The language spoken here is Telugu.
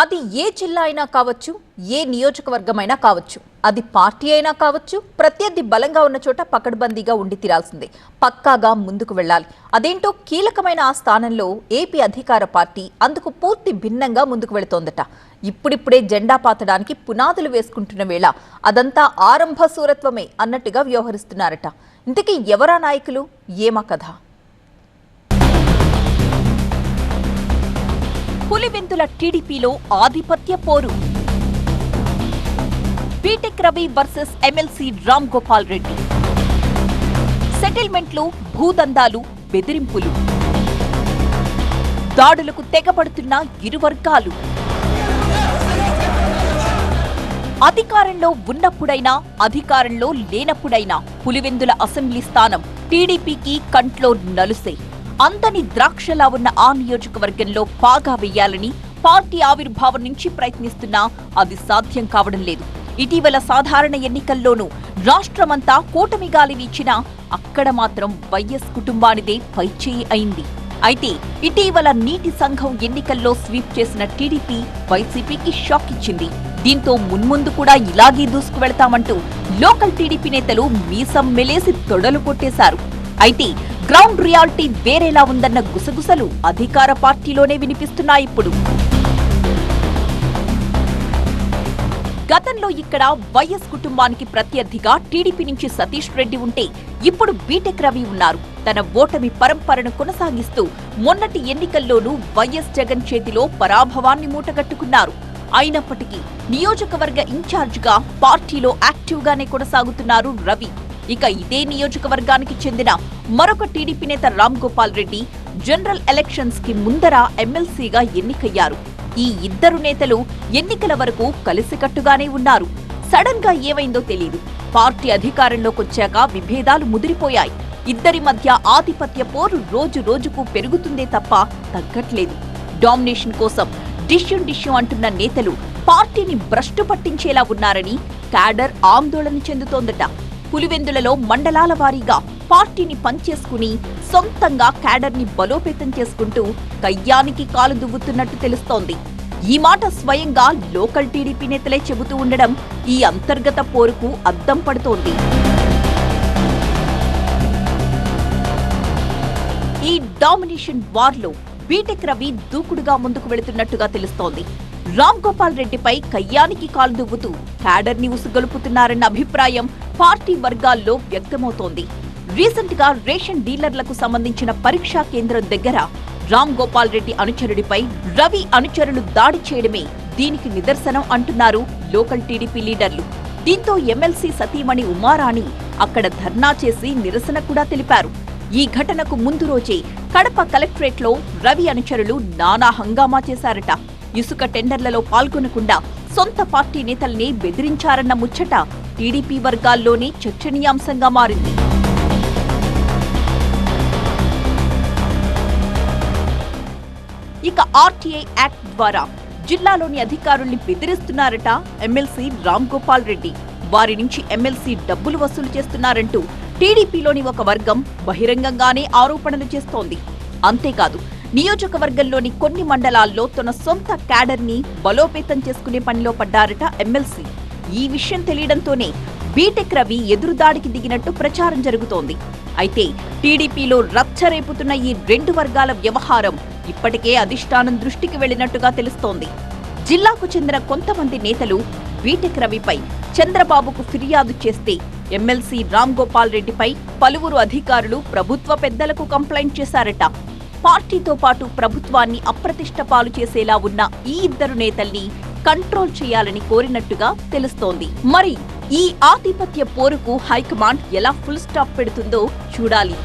అది ఏ జిల్లా అయినా కావచ్చు, ఏ నియోజకవర్గమైనా కావచ్చు, అది పార్టీ అయినా కావచ్చు, ప్రత్యర్థి బలంగా ఉన్న చోట పకడ్బందీగా ఉండి తీరాల్సిందే. పక్కాగా ముందుకు వెళ్ళాలి. అదేంటో కీలకమైన ఆ స్థానంలో ఏపీ అధికార పార్టీ అందుకు పూర్తి భిన్నంగా ముందుకు వెళుతోందట. ఇప్పుడిప్పుడే జెండా పాతడానికి పునాదులు వేసుకుంటున్న వేళ అదంతా ఆరంభ సూరత్వమే అన్నట్టుగా వ్యవహరిస్తున్నారట. ఇంతకీ ఎవరా నాయకులు, ఏమా కథ? పులివెందుల టీడీపీలో ఆధిపత్య పోరు. BTech Ravi versus MLC Ram Gopal Reddy. సెటిల్మెంట్లు, భూదందాలు, బెదిరింపులు, దాడులకు తెగబడుతున్న ఇరు వర్గాలు. అధికారంలో ఉన్నప్పుడైనా, అధికారంలో లేనప్పుడైనా పులివెందుల అసెంబ్లీ స్థానం టీడీపీకి కంట్లో నలుసే. అందని ద్రాక్షలా ఉన్న ఆ నియోజకవర్గంలో పాగా వేయాలని పార్టీ ఆవిర్భావం నుంచి ప్రయత్నిస్తున్నా అది సాధ్యం కావడం లేదు. ఇటీవల సాధారణ ఎన్నికల్లోనూ రాష్ట్రమంతా కూటమి గాలి వీచినా అక్కడ మాత్రం వైఎస్ కుటుంబానిదే పైచేయి అయింది. అయితే ఇటీవల నీటి సంఘం ఎన్నికల్లో స్వీప్ చేసిన టీడీపీ వైసీపీకి షాక్ ఇచ్చింది. దీంతో మున్ముందు కూడా ఇలాగే దూసుకువెళతామంటూ లోకల్ టీడీపీ నేతలు మీసం మెలేసి తొడలు కొట్టేశారు. అయితే గ్రౌండ్ రియాలిటీ వేరేలా ఉందన్న గుసగుసలు అధికార పార్టీలోనే వినిపిస్తున్నాయి. ఇప్పుడు గతంలో ఇక్కడ వైఎస్ కుటుంబానికి ప్రత్యర్థిగా టీడీపీ నుంచి సతీష్ రెడ్డి ఉంటే ఇప్పుడు బీటెక్ రవి ఉన్నారు. తన ఓటమి పరంపరను కొనసాగిస్తూ మొన్నటి ఎన్నికల్లోనూ వైఎస్ జగన్ చేతిలో పరాభవాన్ని మూటగట్టుకున్నారు. అయినప్పటికీ నియోజకవర్గ ఇన్ఛార్జిగా పార్టీలో యాక్టివ్గానే కొనసాగుతున్నారు రవి. ఇక ఇదే నియోజకవర్గానికి చెందిన మరొక టీడీపీ నేత రామ్ గోపాల్ రెడ్డి జనరల్ ఎలక్షన్స్ కి ముందర ఎమ్మెల్సీగా ఎన్నికయ్యారు. ఈ ఇద్దరు నేతలు ఎన్నికల వరకు కలిసికట్టుగానే ఉన్నారు. సడన్ గా ఏమైందో తెలియదు. పార్టీ అధికారంలోకొచ్చాక విభేదాలు ముదిరిపోయాయి. ఇద్దరి మధ్య ఆధిపత్య పోరు రోజు రోజుకు పెరుగుతుందే తప్ప తగ్గట్లేదు. డామినేషన్ కోసం డిష్యూ అంటున్న నేతలు పార్టీని భ్రష్టు పట్టించేలా ఉన్నారని క్యాడర్ ఆందోళన చెందుతోందట. పులివెందులలో మండలాల వారీగా పార్టీని పంచేసుకుని సొంతంగా క్యాడర్ని బలోపేతం చేసుకుంటూ కయ్యానికి కాలు దువ్వుతున్నట్టు తెలుస్తోంది. ఈ మాట స్వయంగా లోకల్ టీడీపీ నేతలే చెబుతూ ఉండడం ఈ అంతర్గత పోరుకు అద్దం పడుతోంది. ఈ డామినేషన్ వార్లో బీటెక్ రవి దూకుడుగా ముందుకు వెళుతున్నట్టుగా తెలుస్తోంది. రామ్ గోపాల్ రెడ్డిపై కయ్యానికి కాలు దువ్వుతూ క్యాడర్ ని ఉసుగొలుపుతున్నారన్న అభిప్రాయం పార్టీ వర్గాల్లో వ్యక్తమవుతోంది. రీసెంట్ గా రేషన్ డీలర్లకు సంబంధించిన పరీక్షా కేంద్రం దగ్గర రామ్ గోపాల్ రెడ్డి అనుచరుడిపై రవి అనుచరులు దాడి చేయడమే దీనికి నిదర్శనం అంటున్నారు లోకల్ టీడీపీ లీడర్లు. దీంతో ఎమ్మెల్సీ సతీమణి ఉమారాణి అక్కడ ధర్నా చేసి నిరసన కూడా తెలిపారు. ఈ ఘటనకు ముందు రోజే కడప కలెక్టరేట్లో రవి అనుచరులు నానా హంగామా చేశారట. ఇసుక టెండర్లలో పాల్గొనకుండా సొంత పార్టీ నేతల్ని బెదిరించారన్న ముచ్చట టీడీపీ వర్గాల్లోనే చర్చనీయాంశంగా మారింది. ఇక ఆర్టీఐ యాక్ట్ ద్వారా జిల్లాలోని అధికారుల్ని బెదిరిస్తున్నారట ఎమ్మెల్సీ రామ్ గోపాల్ రెడ్డి. వారి నుంచి ఎమ్మెల్సీ డబ్బులు వసూలు చేస్తున్నారంటూ టీడీపీలోని ఒక వర్గం బహిరంగంగానే ఆరోపణలు చేస్తోంది. అంతేకాదు, నియోజకవర్గంలోని కొన్ని మండలాల్లో తన సొంత క్యాడర్ని బలోపేతం చేసుకునే పనిలో పడ్డారట ఎమ్మెల్సీ. ఈ విషయం తెలియడంతోనే బీటెక్ రవి ఎదురుదాడికి దిగినట్టు ప్రచారం జరుగుతోంది. అయితే టీడీపీలో రచ్చరేపుతున్న ఈ రెండు వర్గాల వ్యవహారం ఇప్పటికే అధిష్టానం దృష్టికి వెళ్లినట్టుగా తెలుస్తోంది. జిల్లాకు చెందిన కొంతమంది నేతలు బీటెక్ రవిపై చంద్రబాబుకు ఫిర్యాదు చేస్తే ఎమ్మెల్సీ రామ్ గోపాల్ రెడ్డిపై పలువురు అధికారులు ప్రభుత్వ పెద్దలకు కంప్లైంట్ చేశారట. పార్టీతో పాటు ప్రభుత్వాన్ని అప్రతిష్ట పాలు చేసేలా ఉన్న ఈ ఇద్దరు నేతల్ని కంట్రోల్ చేయాలని కోరినట్టుగా తెలుస్తోంది. మరి ఈ ఆధిపత్య పోరుకు హైకమాండ్ ఎలా ఫుల్ స్టాప్ పెడుతుందో చూడాలి.